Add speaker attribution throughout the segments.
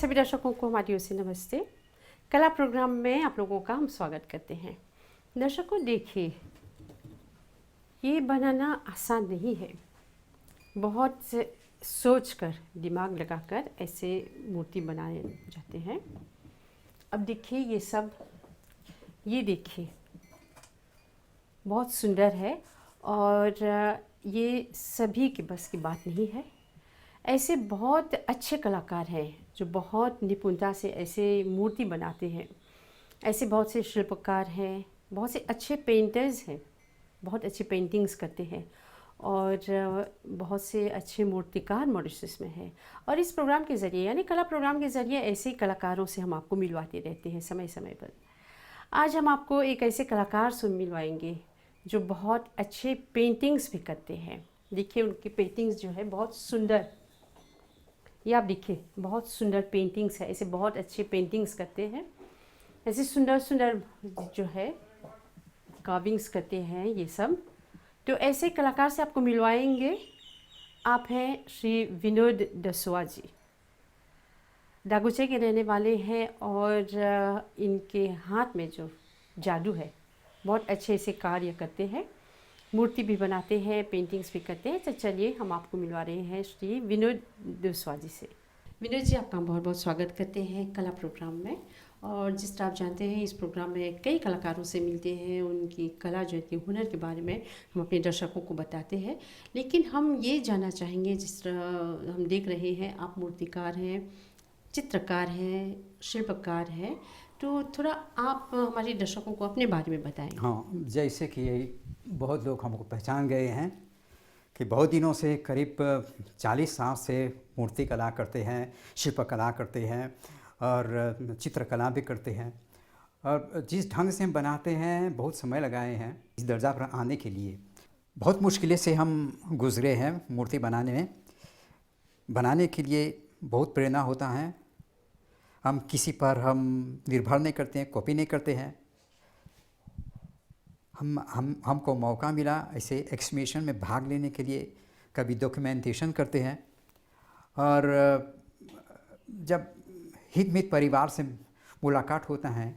Speaker 1: सभी दर्शकों को हमारी ओर से नमस्ते। कला प्रोग्राम में आप लोगों का हम स्वागत करते हैं। दर्शकों देखिए, ये बनाना आसान नहीं है। बहुत से सोच कर, दिमाग लगाकर ऐसे मूर्ति बनाए जाते हैं। अब देखिए ये सब, ये देखिए बहुत सुंदर है और ये सभी के बस की बात नहीं है। ऐसे बहुत अच्छे कलाकार हैं जो बहुत निपुणता से ऐसे मूर्ति बनाते हैं। ऐसे बहुत से शिल्पकार हैं, बहुत से अच्छे पेंटर्स हैं, बहुत अच्छी पेंटिंग्स करते हैं और बहुत से अच्छे मूर्तिकार मॉरिशस में हैं। और इस प्रोग्राम के ज़रिए यानी कला प्रोग्राम के ज़रिए ऐसे ही कलाकारों से हम आपको मिलवाते रहते हैं समय समय पर। आज हम आपको एक ऐसे कलाकार से मिलवाएंगे जो बहुत अच्छे पेंटिंग्स भी करते हैं। देखिए उनकी पेंटिंग्स जो है बहुत सुंदर, ये आप देखिए बहुत सुंदर पेंटिंग्स है। ऐसे बहुत अच्छे पेंटिंग्स करते हैं, ऐसे सुंदर सुंदर जो है कार्विंग्स करते हैं ये सब। तो ऐसे कलाकार से आपको मिलवाएंगे। आप हैं श्री विनोद दसवा जी, दागोचे के रहने वाले हैं और इनके हाथ में जो जादू है, बहुत अच्छे से कार्य करते हैं, मूर्ति भी बनाते हैं, पेंटिंग्स भी करते हैं। तो चलिए हम आपको मिलवा रहे हैं श्री विनोद दसवा जी से। विनोद जी, आपका बहुत बहुत स्वागत करते हैं कला प्रोग्राम में। और जिस तरह आप जानते हैं इस प्रोग्राम में कई कलाकारों से मिलते हैं, उनकी कला जो है हुनर के बारे में हम अपने दर्शकों को बताते हैं। लेकिन हम ये जानना चाहेंगे, जिस तरह हम देख रहे हैं आप मूर्तिकार हैं, चित्रकार हैं, शिल्पकार हैं, तो थोड़ा आप हमारे दर्शकों को अपने बारे में बताएं।
Speaker 2: हाँ, जैसे कि बहुत लोग हमको पहचान गए हैं कि बहुत दिनों से करीब 40 साल से मूर्ति कला करते हैं, शिल्पकला करते हैं और चित्रकला भी करते हैं। और जिस ढंग से हम बनाते हैं, बहुत समय लगाए हैं इस दर्जा पर आने के लिए। बहुत मुश्किलें से हम गुजरे हैं मूर्ति बनाने में। बनाने के लिए बहुत प्रेरणा होता है। हम किसी पर हम निर्भर नहीं करते हैं, कॉपी नहीं करते हैं। हमको मौका मिला ऐसे एक्सहिबिशन में भाग लेने के लिए, कभी डॉक्यूमेंटेशन करते हैं। और जब हित परिवार से मुलाकात होता है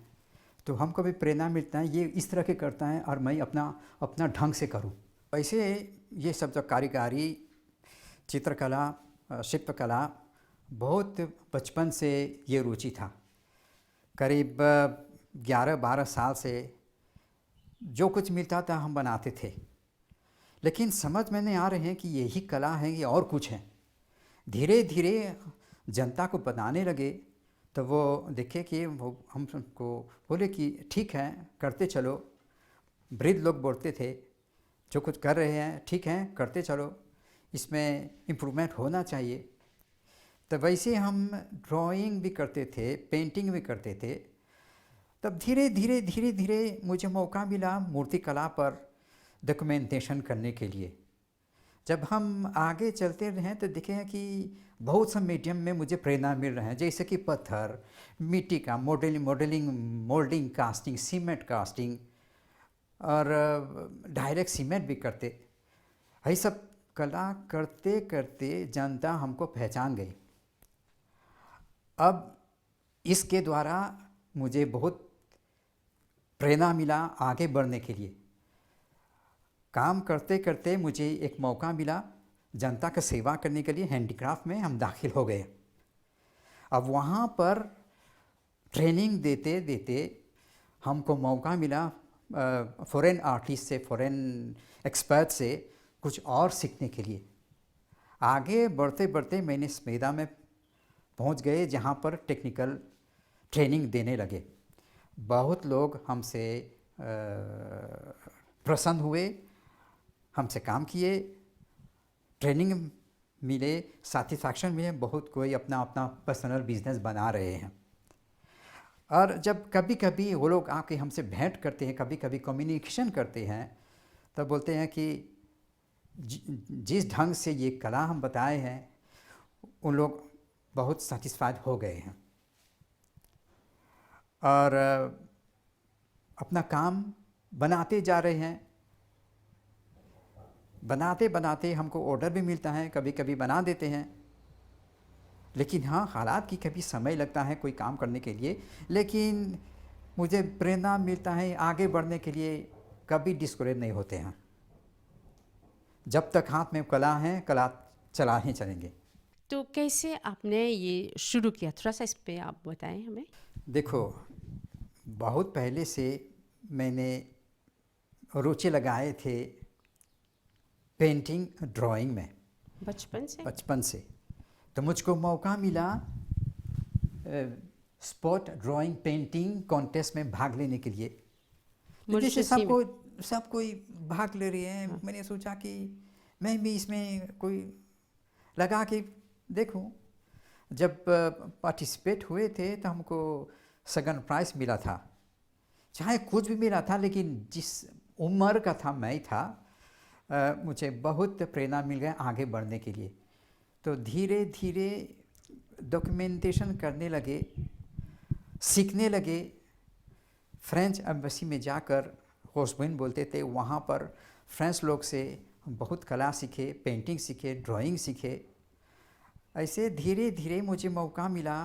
Speaker 2: तो हमको भी प्रेरणा मिलता है, ये इस तरह के करता है और मैं अपना ढंग से करूं। ऐसे ये सब जो कारीगरी, चित्रकला, शिल्पकला बहुत बचपन से ये रुचि था। करीब 11-12 साल से जो कुछ मिलता था हम बनाते थे। लेकिन समझ में नहीं आ रहे हैं कि यही कला है कि और कुछ है। धीरे धीरे जनता को बताने लगे तो वो देखे कि वो हमको बोले कि ठीक है करते चलो। वृद्ध लोग बोलते थे जो कुछ कर रहे हैं ठीक है करते चलो, इसमें इम्प्रूवमेंट होना चाहिए। तो वैसे हम ड्राइंग भी करते थे, पेंटिंग भी करते थे। तब धीरे धीरे मुझे मौका मिला मूर्ति कला पर डॉक्यूमेंटेशन करने के लिए। जब हम आगे चलते रहे तो देखे हैं कि बहुत से मीडियम में मुझे प्रेरणा मिल रहे हैं, जैसे कि पत्थर, मिट्टी का मोल्डिंग, कास्टिंग, सीमेंट कास्टिंग और डायरेक्ट सीमेंट भी करते। यही सब कला करते करते जनता हमको पहचान गई। अब इसके द्वारा मुझे बहुत प्रेरणा मिला आगे बढ़ने के लिए। काम करते करते मुझे एक मौका मिला जनता का सेवा करने के लिए। हैंडीक्राफ्ट में हम दाखिल हो गए। अब वहाँ पर ट्रेनिंग देते देते हमको मौका मिला फॉरेन आर्टिस्ट से, फॉरेन एक्सपर्ट से कुछ और सीखने के लिए। आगे बढ़ते बढ़ते मैंने स्मेदा में पहुँच गए, जहाँ पर टेक्निकल ट्रेनिंग देने लगे। बहुत लोग हमसे प्रसन्न हुए, हमसे काम किए, ट्रेनिंग मिले, सैटिस्फैक्शन मिले। बहुत कोई अपना पर्सनल बिजनेस बना रहे हैं। और जब कभी कभी वो लोग आके हमसे भेंट करते हैं, कभी कभी कम्युनिकेशन करते हैं, तब बोलते हैं कि जिस ढंग से ये कला हम बताए हैं उन लोग बहुत सेटिस्फाइड हो गए हैं और अपना काम बनाते जा रहे हैं। बनाते बनाते हमको ऑर्डर भी मिलता है, कभी कभी बना देते हैं। लेकिन हाँ, हालात की कभी समय लगता है कोई काम करने के लिए, लेकिन मुझे प्रेरणा मिलता है आगे बढ़ने के लिए, कभी डिस्करेज नहीं होते हैं। जब तक हाथ में कला है, कला चला ही चलेंगे।
Speaker 1: तो कैसे आपने ये शुरू किया, थोड़ा सा इस पे आप बताएं हमें।
Speaker 2: देखो, बहुत पहले से मैंने रुचि लगाए थे पेंटिंग, ड्राइंग में,
Speaker 1: बचपन से?
Speaker 2: बचपन से। तो मुझको मौका मिला स्पॉट ड्राइंग पेंटिंग कॉन्टेस्ट में भाग लेने के लिए। तो जैसे
Speaker 1: मॉरिशस ही में?
Speaker 2: सब कोई भाग ले रहे हैं,
Speaker 1: हाँ।
Speaker 2: मैंने सोचा कि मैं भी इसमें कोई लगा के देखूं। जब पार्टिसिपेट हुए थे तो हमको सेकंड प्राइज़ मिला था। चाहे कुछ भी मिला था, लेकिन जिस उम्र का था मैं था, मुझे बहुत प्रेरणा मिल गया आगे बढ़ने के लिए। तो धीरे धीरे डॉक्यूमेंटेशन करने लगे, सीखने लगे। फ्रेंच एम्बेसी में जाकर, होस्बिन बोलते थे, वहाँ पर फ्रेंच लोग से हम बहुत कला सीखे, पेंटिंग सीखे, ड्राइंग सीखे। ऐसे धीरे धीरे मुझे मौका मिला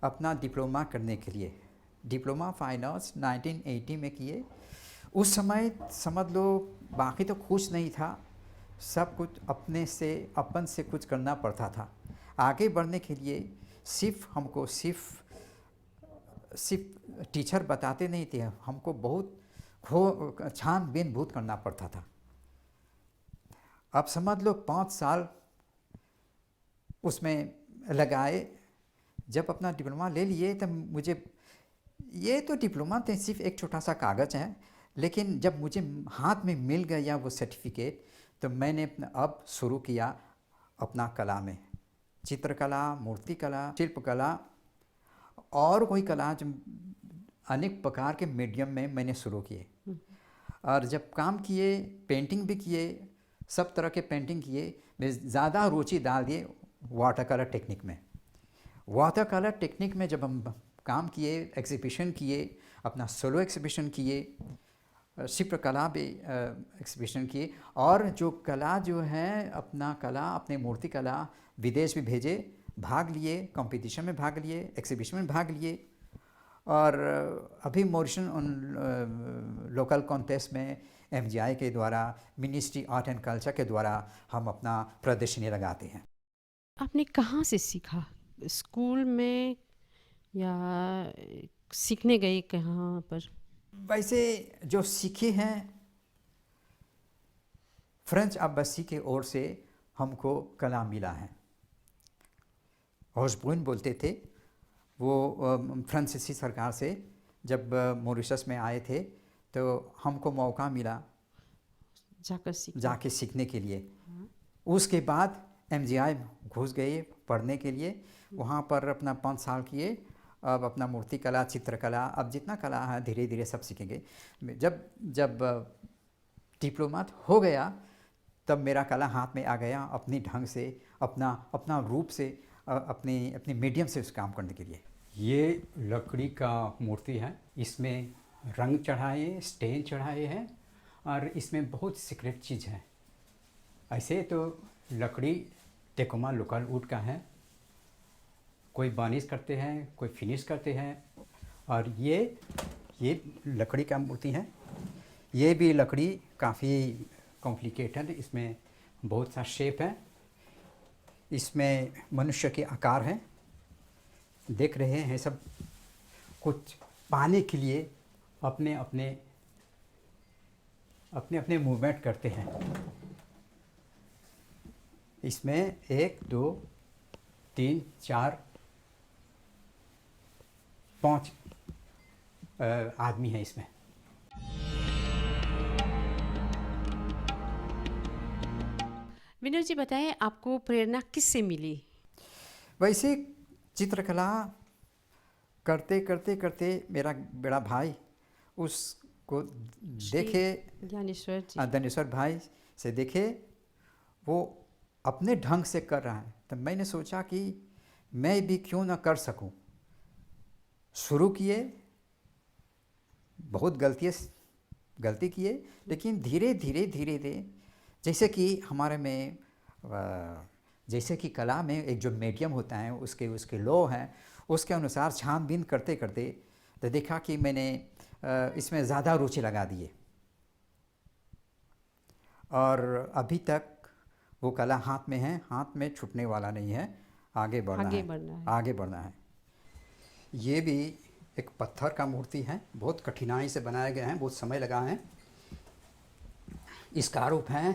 Speaker 2: अपना डिप्लोमा करने के लिए। डिप्लोमा फाइन आर्ट्स 1980 में किए। उस समय समझ लो बाकी तो कुछ नहीं था, सब कुछ अपने से, अपन से कुछ करना पड़ता था। आगे बढ़ने के लिए हमको सिर्फ टीचर बताते नहीं थे, हमको बहुत छानबीन बहुत करना पड़ता था। अब समझ लो 5 साल उसमें लगाए। जब अपना डिप्लोमा ले लिए तब मुझे, ये तो डिप्लोमा तो सिर्फ एक छोटा सा कागज़ है, लेकिन जब मुझे हाथ में मिल गया वो सर्टिफिकेट, तो मैंने अब शुरू किया अपना कला में, चित्रकला, मूर्तिकला, शिल्पकला और कोई कला, जो अनेक प्रकार के मीडियम में मैंने शुरू किए। और जब काम किए, पेंटिंग भी किए, सब तरह के पेंटिंग किए। मैं ज़्यादा रुचि डाल दिए वाटर कलर टेक्निक में। वाटर कलर टेक्निक में जब हम काम किए, एग्जीबिशन किए, अपना सोलो एग्जीबिशन किए, शिल्पकला भी एग्जीबिशन किए, और जो कला जो है, अपना कला, अपने मूर्ति कला विदेश भी भेजे, भाग लिए, कंपटीशन में भाग लिए, एग्जीबिशन में भाग लिए। और अभी मॉरिशन लोकल कॉन्टेस्ट में MGI के द्वारा, मिनिस्ट्री आर्ट एंड कल्चर के द्वारा हम अपना प्रदर्शनी लगाते हैं।
Speaker 1: आपने कहाँ से सीखा, स्कूल में या सीखने गए कहाँ पर?
Speaker 2: वैसे जो सीखे हैं, फ्रेंच एम्बेसी के ओर से हमको कला मिला है। होस्बुइन बोलते थे, वो फ्रांसीसी सरकार से जब मॉरिशस में आए थे, तो हमको मौका मिला जाके सीखने के लिए। उसके बाद MGI घुस गए पढ़ने के लिए, वहाँ पर अपना 5 साल किए। अब अपना मूर्तिकला, चित्रकला, अब जितना कला है धीरे धीरे सब सीखेंगे। जब डिप्लोमा हो गया, तब मेरा कला हाथ में आ गया, अपनी ढंग से, अपना रूप से, अपने मीडियम से उस काम करने के लिए।
Speaker 3: ये लकड़ी का मूर्ति है, इसमें रंग चढ़ाए, स्टेन चढ़ाए हैं, और इसमें बहुत सीक्रेट चीज़ है। ऐसे तो लकड़ी टेकोमा लोकल वुड का है, कोई बार्निश करते हैं, कोई फिनिश करते हैं। और ये लकड़ी का मूर्ति है। ये भी लकड़ी काफ़ी कॉम्प्लिकेटेड, इसमें बहुत सा शेप है। इसमें मनुष्य के आकार हैं, देख रहे हैं। सब कुछ पाने के लिए अपने अपने मूवमेंट करते हैं। इसमें 1 2 3 4 5 आदमी हैं इसमें।
Speaker 1: विनोद जी बताएं, आपको प्रेरणा किससे मिली?
Speaker 2: वैसे चित्रकला करते करते करते मेरा बड़ा भाई उसको देखे,
Speaker 1: ज्ञानेश्वर जी।
Speaker 2: धनेश्वर भाई से देखे, वो अपने ढंग से कर रहा है, तो मैंने सोचा कि मैं भी क्यों ना कर सकूं। शुरू किए, बहुत गलती किए, लेकिन धीरे धीरे जैसे कि हमारे में जैसे कि कला में एक जो मीडियम होता है उसके लॉ हैं, उसके अनुसार छानबीन करते करते तो देखा कि मैंने इसमें ज़्यादा रुचि लगा दिए और अभी तक वो कला हाथ में है, हाथ में छूटने वाला नहीं है, आगे बढ़ना है, आगे बढ़ना है। ये भी एक पत्थर का मूर्ति है, बहुत कठिनाई से बनाया गया है, बहुत समय लगा है। इसका रूप है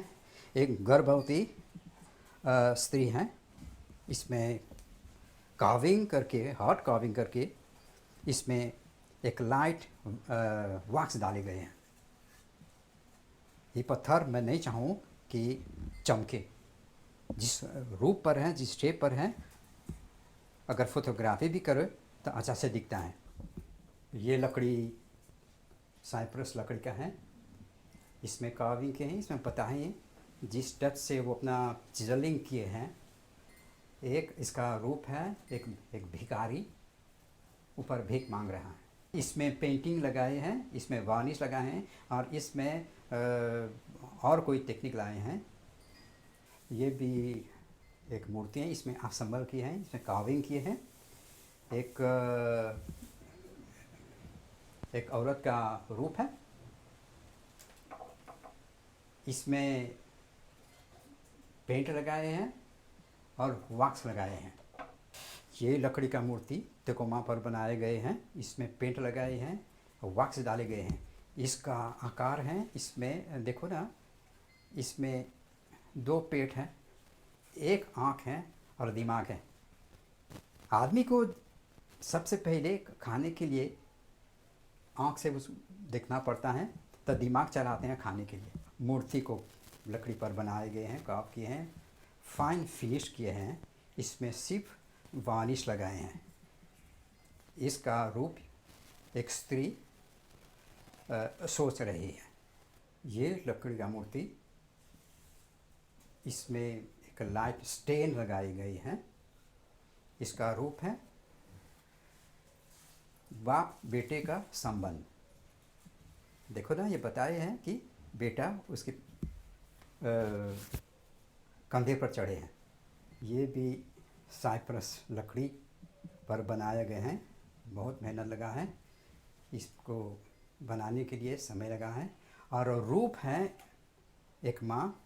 Speaker 2: एक गर्भवती स्त्री है। इसमें कार्विंग करके, हार्ड कार्विंग करके इसमें एक लाइट वैक्स डाले गए हैं। ये पत्थर मैं नहीं चाहूँ कि चमके, जिस रूप पर है, जिस शेप पर है, अगर फोटोग्राफी भी करे तो अच्छा से दिखता है। ये लकड़ी साइप्रस लकड़ी का है, इसमें कार्विंग के हैं। इसमें पता है जिस टच से वो अपना चिजलिंग किए हैं। एक इसका रूप है एक भिखारी ऊपर भीख मांग रहा है। इसमें पेंटिंग लगाए हैं, इसमें वार्निश लगाए हैं और इसमें और कोई टेक्निक लाए हैं। ये भी एक मूर्ति है, इसमें असम्बल की है, इसमें कार्विंग किए हैं। एक औरत का रूप है, इसमें पेंट लगाए हैं और वैक्स लगाए हैं। ये लकड़ी का मूर्ति टेकोमा पर बनाए गए हैं, इसमें पेंट लगाए हैं और वैक्स डाले गए हैं। इसका आकार है, इसमें देखो ना, इसमें 2 पेट हैं, एक आँख है और दिमाग है। आदमी को सबसे पहले खाने के लिए आँख से उस देखना पड़ता है, तो दिमाग चलाते हैं खाने के लिए। मूर्ति को लकड़ी पर बनाए गए हैं, कार्व किए हैं, फाइन फिनिश किए हैं। इसमें सिर्फ वार्निश लगाए हैं। इसका रूप एक स्त्री सोच रही है। ये लकड़ी का मूर्ति, इसमें एक लाइट स्टेन लगाई गई है। इसका रूप है बाप बेटे का संबंध। देखो ना, ये बताए हैं कि बेटा उसके कंधे पर चढ़े हैं। ये भी साइप्रस लकड़ी पर बनाए गए हैं, बहुत मेहनत लगा है, इसको बनाने के लिए समय लगा है। और रूप है एक माँ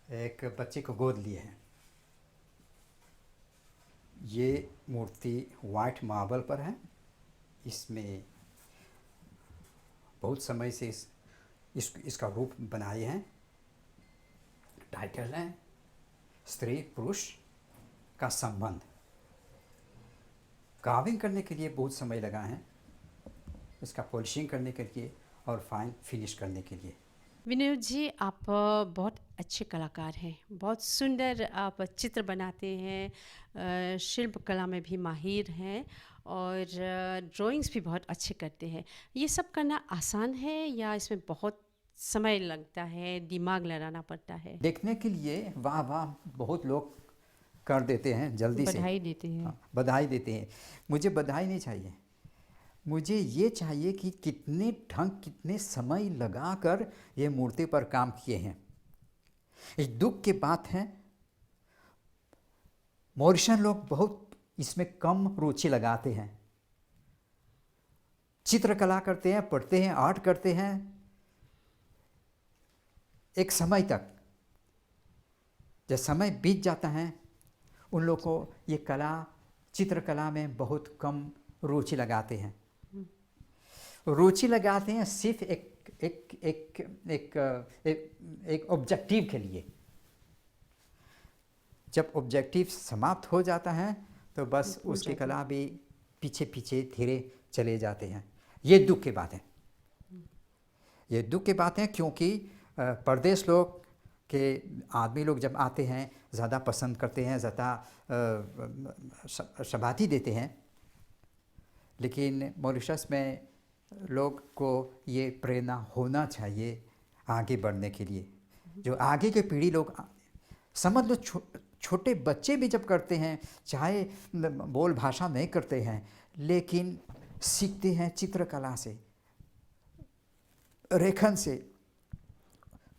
Speaker 2: एक बच्चे को गोद लिए हैं। ये मूर्ति वाइट मार्बल पर है। इसमें बहुत समय से इसका रूप बनाए हैं। टाइटल है स्त्री पुरुष का संबंध। कार्विंग करने के लिए बहुत समय लगा है, इसका पॉलिशिंग करने के लिए और फाइन फिनिश करने के लिए।
Speaker 1: विनोद जी, आप बहुत अच्छे कलाकार हैं, बहुत सुंदर आप चित्र बनाते हैं, शिल्प कला में भी माहिर हैं और ड्राइंग्स भी बहुत अच्छे करते हैं। ये सब करना आसान है या इसमें बहुत समय लगता है, दिमाग लगाना पड़ता है?
Speaker 2: देखने के लिए वाह वाह बहुत लोग कर देते हैं, जल्दी से
Speaker 1: बधाई देते हैं।
Speaker 2: हाँ, बधाई देते हैं। मुझे बधाई नहीं चाहिए, मुझे ये चाहिए कि कितने ढंग, कितने समय लगाकर ये मूर्ति पर काम किए हैं। इस दुख की बात है, मॉरिशन लोग बहुत इसमें कम रुचि लगाते हैं। चित्रकला करते हैं, पढ़ते हैं, आर्ट करते हैं एक समय तक। जब समय बीत जाता है, उन लोग को ये कला, चित्रकला में बहुत कम रुचि लगाते हैं। रुचि लगाते हैं सिर्फ एक ऑब्जेक्टिव के लिए। जब ऑब्जेक्टिव समाप्त हो जाता है तो बस उसकी कला भी पीछे पीछे धीरे चले जाते हैं। ये दुख की बात है, ये दुख की बात है, क्योंकि परदेश लोग के आदमी लोग जब आते हैं ज़्यादा पसंद करते हैं, ज़्यादा शाबाशी देते हैं। लेकिन मॉरिशस में लोग को ये प्रेरणा होना चाहिए आगे बढ़ने के लिए। जो आगे के पीढ़ी लोग, समझ लो छोटे बच्चे भी जब करते हैं, चाहे बोल भाषा नहीं करते हैं, लेकिन सीखते हैं चित्रकला से, रेखन से,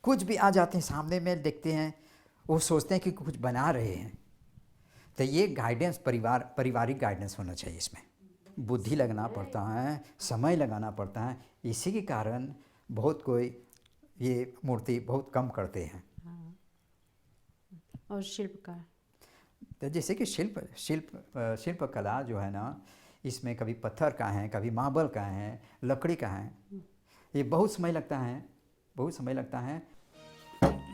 Speaker 2: कुछ भी आ जाते हैं सामने में देखते हैं वो सोचते हैं कि कुछ बना रहे हैं। तो ये गाइडेंस पारिवारिक गाइडेंस होना चाहिए। इसमें बुद्धि लगाना पड़ता है, समय लगाना पड़ता है। इसी के कारण बहुत कोई ये मूर्ति बहुत कम करते हैं।
Speaker 1: और शिल्पकार,
Speaker 2: तो जैसे कि शिल्पकला जो है ना, इसमें कभी पत्थर का है, कभी मार्बल का है, लकड़ी का है। ये बहुत समय लगता है, बहुत समय लगता है।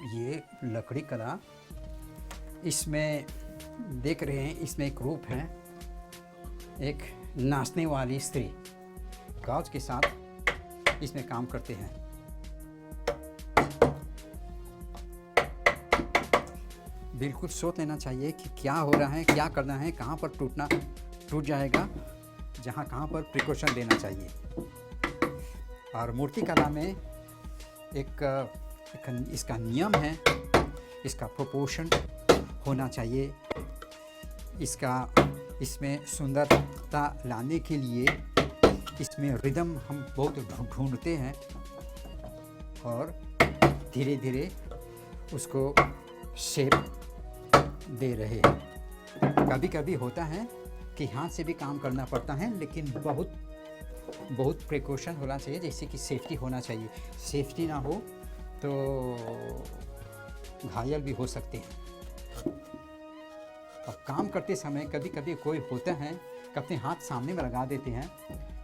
Speaker 2: ये लकड़ी कला, इसमें देख रहे हैं, इसमें एक रूप है, एक नाचने वाली स्त्री काज के साथ इसमें काम करते हैं। बिल्कुल सोच लेना चाहिए कि क्या हो रहा है, क्या करना है, कहाँ पर टूट जाएगा, कहाँ पर प्रिकॉशन लेना चाहिए। और मूर्ति कला में एक इसका नियम है, इसका प्रोपोर्शन होना चाहिए। इसमें सुंदरता लाने के लिए इसमें रिदम हम बहुत ढूंढते हैं और धीरे धीरे उसको शेप दे रहे हैं। कभी कभी होता है कि हाथ से भी काम करना पड़ता है, लेकिन बहुत प्रिकॉशन होना चाहिए, जैसे कि सेफ्टी होना चाहिए। सेफ्टी ना हो तो घायल भी हो सकते हैं। और काम करते समय कभी कभी कोई होता है कि अपने हाथ सामने में लगा देते हैं,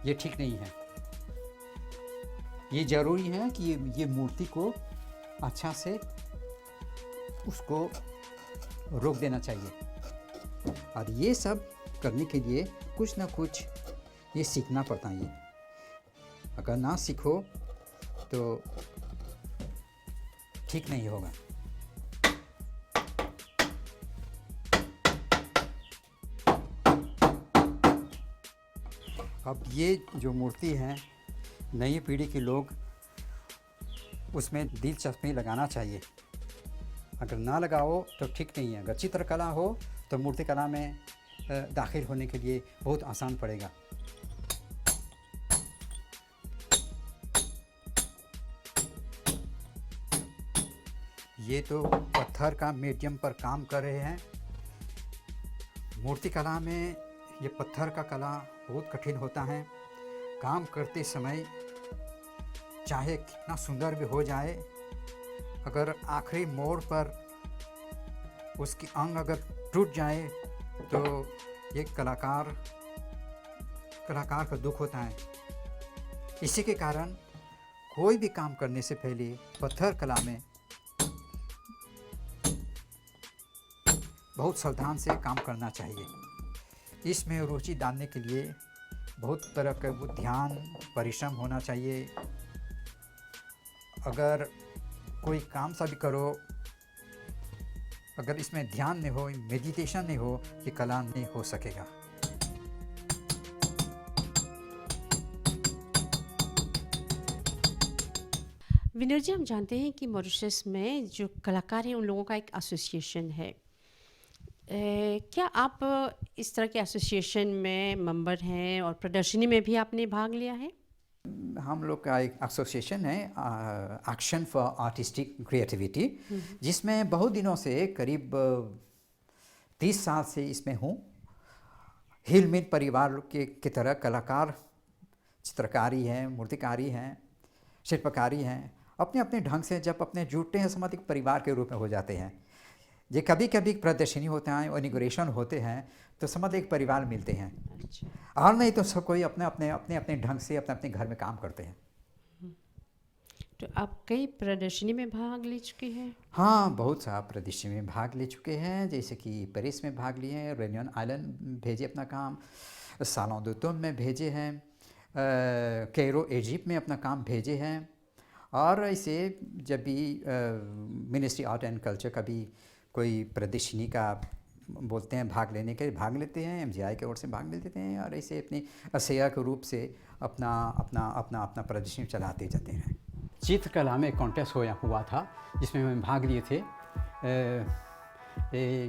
Speaker 2: ये ठीक नहीं है। ये ज़रूरी है कि ये मूर्ति को अच्छा से उसको रोक देना चाहिए। और ये सब करने के लिए कुछ ना कुछ ये सीखना पड़ता है। ये अगर ना सीखो तो ठीक नहीं होगा। अब ये जो मूर्ति है, नई पीढ़ी के लोग उसमें दिलचस्पी लगाना चाहिए। अगर ना लगाओ तो ठीक नहीं है। अगर चित्रकला हो तो मूर्तिकला में दाखिल होने के लिए बहुत आसान पड़ेगा। ये तो पत्थर का मीडियम पर काम कर रहे हैं। मूर्तिकला में ये पत्थर का कला बहुत कठिन होता है। काम करते समय चाहे कितना सुंदर भी हो जाए, अगर आखिरी मोड़ पर उसकी अंग अगर टूट जाए तो ये कलाकार का दुख होता है। इसी के कारण कोई भी काम करने से पहले पत्थर कला में बहुत सावधान से काम करना चाहिए। इसमें रुचि डालने के लिए बहुत तरह का ध्यान परिश्रम होना चाहिए। अगर कोई काम सा भी करो, अगर इसमें ध्यान नहीं हो, मेडिटेशन नहीं हो, ये कला नहीं हो सकेगा।
Speaker 1: विनोद जी, हम जानते हैं कि मॉरिशस में जो कलाकार हैं उन लोगों का एक एसोसिएशन है। क्या आप इस तरह के एसोसिएशन में मेंबर हैं और प्रदर्शनी में भी आपने भाग लिया है?
Speaker 2: हम लोग का एक एसोसिएशन है, एक्शन फॉर आर्टिस्टिक क्रिएटिविटी, जिसमें बहुत दिनों से करीब 30 साल से इसमें हूँ। हिलमिल परिवार की तरह कलाकार, चित्रकारी हैं, मूर्तिकारी हैं, शिल्पकारी हैं, अपने अपने ढंग से जब अपने जुटते हैं सामाजिक परिवार के रूप में हो जाते हैं। ये कभी कभी प्रदर्शनी होता है, इनॉग्रेशन होते हैं तो सामाजिक परिवार मिलते हैं।
Speaker 1: अच्छा।
Speaker 2: और नहीं तो सब कोई अपने अपने ढंग से अपने अपने घर में काम करते हैं।
Speaker 1: तो आप कई प्रदर्शनी में भाग ले चुके हैं?
Speaker 2: हाँ, बहुत सा प्रदर्शनी में भाग ले चुके हैं। जैसे कि पेरिस में भाग लिए हैं, रेनियन आइलैंड भेजे अपना काम, सालों दोतोन में भेजे हैं, कैरो इजिप्ट में अपना काम भेजे हैं। और ऐसे जब भी मिनिस्ट्री आर्ट एंड कल्चर का भी कोई प्रदर्शनी का बोलते हैं भाग लेने के, भाग लेते हैं, MGI की ओर से भाग लेते हैं। और ऐसे अपनी असेया के रूप से अपना प्रदर्शनी चलाते जाते हैं।
Speaker 3: चित्रकला में कॉन्टेस्ट हुआ था जिसमें मैं भाग लिए थे।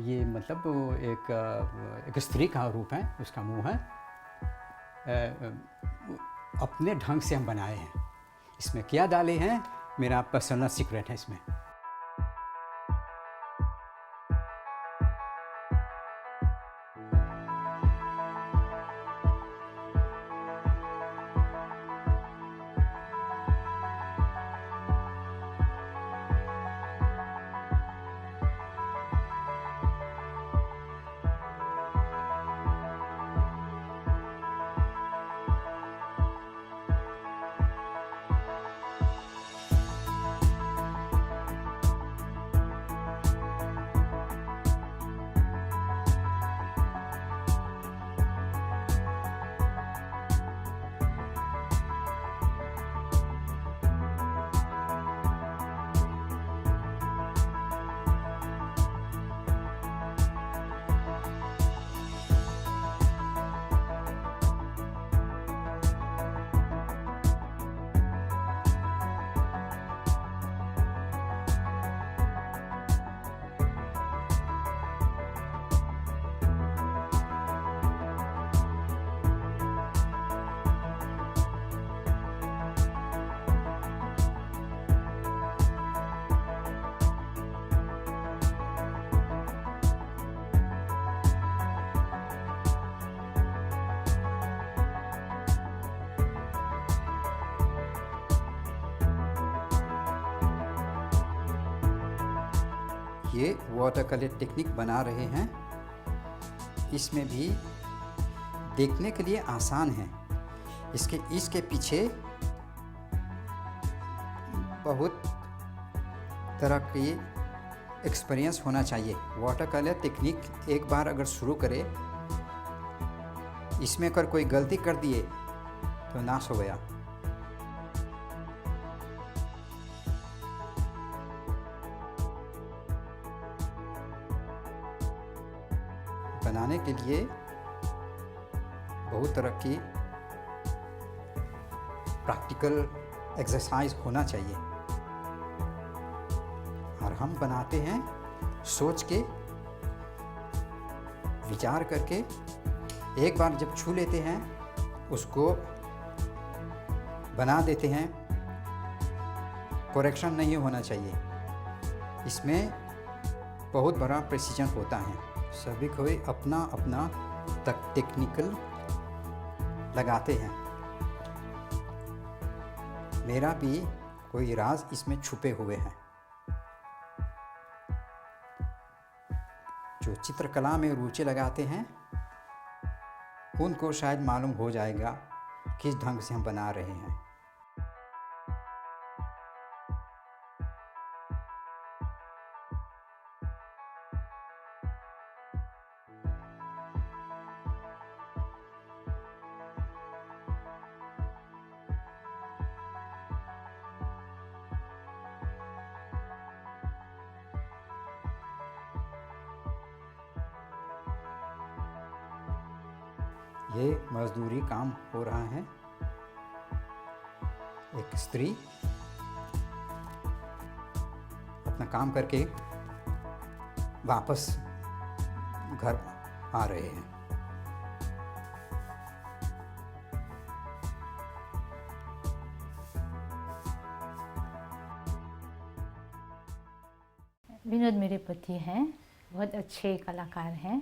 Speaker 3: ये मतलब एक स्त्री का रूप है, उसका मुंह है, अपने ढंग से हम बनाए हैं। इसमें क्या डाले हैं मेरा पर्सनल सीक्रेट है इसमें।
Speaker 2: ये वाटर कलर टेक्निक बना रहे हैं। इसमें भी देखने के लिए आसान है, इसके पीछे बहुत तरह की एक्सपीरियंस होना चाहिए। वाटर कलर टेक्निक एक बार अगर शुरू करे, इसमें अगर कोई गलती कर दिए तो नाश हो गया। बनाने के लिए बहुत तरह की प्रैक्टिकल एक्सरसाइज होना चाहिए, और हम बनाते हैं सोच के, विचार करके। एक बार जब छू लेते हैं उसको बना देते हैं, करेक्शन नहीं होना चाहिए। इसमें बहुत बड़ा प्रिसीजन होता है। सभी कोई अपना अपना टेक्निकल लगाते हैं। मेरा भी कोई राज इसमें छुपे हुए हैं। जो चित्रकला में रुचि लगाते हैं उनको शायद मालूम हो जाएगा किस ढंग से हम बना रहे हैं। ये मजदूरी काम हो रहा है। एक स्त्री अपना काम करके वापस घर आ रहे हैं।
Speaker 4: विनोद मेरे पति हैं, बहुत अच्छे कलाकार हैं।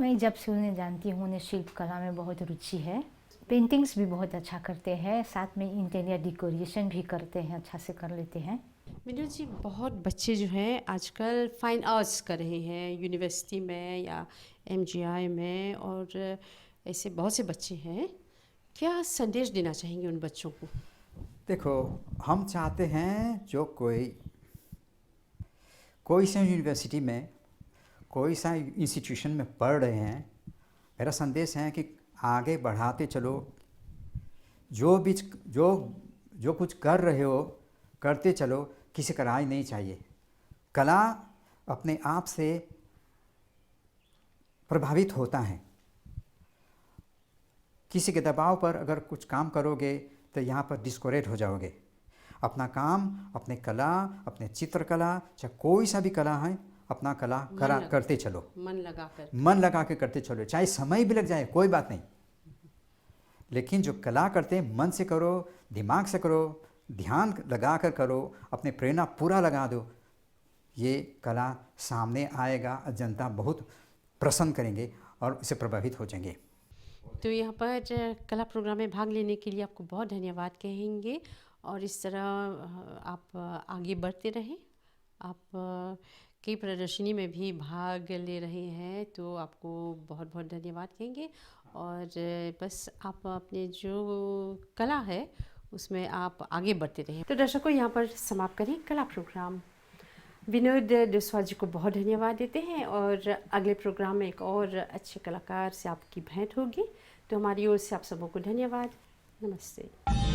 Speaker 4: मैं जब से उन्हें जानती हूँ, उन्हें शिल्प कला में बहुत रुचि है। पेंटिंग्स भी बहुत अच्छा करते हैं, साथ में इंटीरियर डेकोरेशन भी करते हैं, अच्छा से कर लेते हैं।
Speaker 1: विनोद जी, बहुत बच्चे जो हैं आजकल फाइन आर्ट्स कर रहे हैं यूनिवर्सिटी में या MGI में, और ऐसे बहुत से बच्चे हैं। क्या संदेश देना चाहेंगे उन बच्चों को?
Speaker 2: देखो, हम चाहते हैं जो कोई सा यूनिवर्सिटी में, कोई सा इंस्टीट्यूशन में पढ़ रहे हैं, मेरा संदेश है कि आगे बढ़ाते चलो। जो कुछ कर रहे हो करते चलो, किसी का राय नहीं चाहिए। कला अपने आप से प्रभावित होता है। किसी के दबाव पर अगर कुछ काम करोगे तो यहाँ पर डिस्करेज हो जाओगे। अपना काम, अपने कला, अपने चित्रकला, चाहे कोई सा भी कला है, अपना कला करते चलो, मन लगा के करते चलो। चाहे समय भी लग जाए, कोई बात नहीं, लेकिन जो कला करते हैं मन से करो, दिमाग से करो, ध्यान लगा कर करो, अपने प्रेरणा पूरा लगा दो। ये कला सामने आएगा, जनता बहुत प्रसन्न करेंगे और उससे प्रभावित हो जाएंगे।
Speaker 1: तो यहाँ पर कला प्रोग्राम में भाग लेने के लिए आपको बहुत धन्यवाद कहेंगे, और इस तरह आप आगे बढ़ते रहें। आप की प्रदर्शनी में भी भाग ले रहे हैं, तो आपको बहुत बहुत धन्यवाद कहेंगे। और बस आप अपने जो कला है उसमें आप आगे बढ़ते रहें। तो दर्शकों, यहाँ पर समाप्त करें कला प्रोग्राम। विनोद दुस्वाल जी को बहुत धन्यवाद देते हैं, और अगले प्रोग्राम में एक और अच्छे कलाकार से आपकी भेंट होगी। तो हमारी ओर से आप सबों को धन्यवाद। नमस्ते।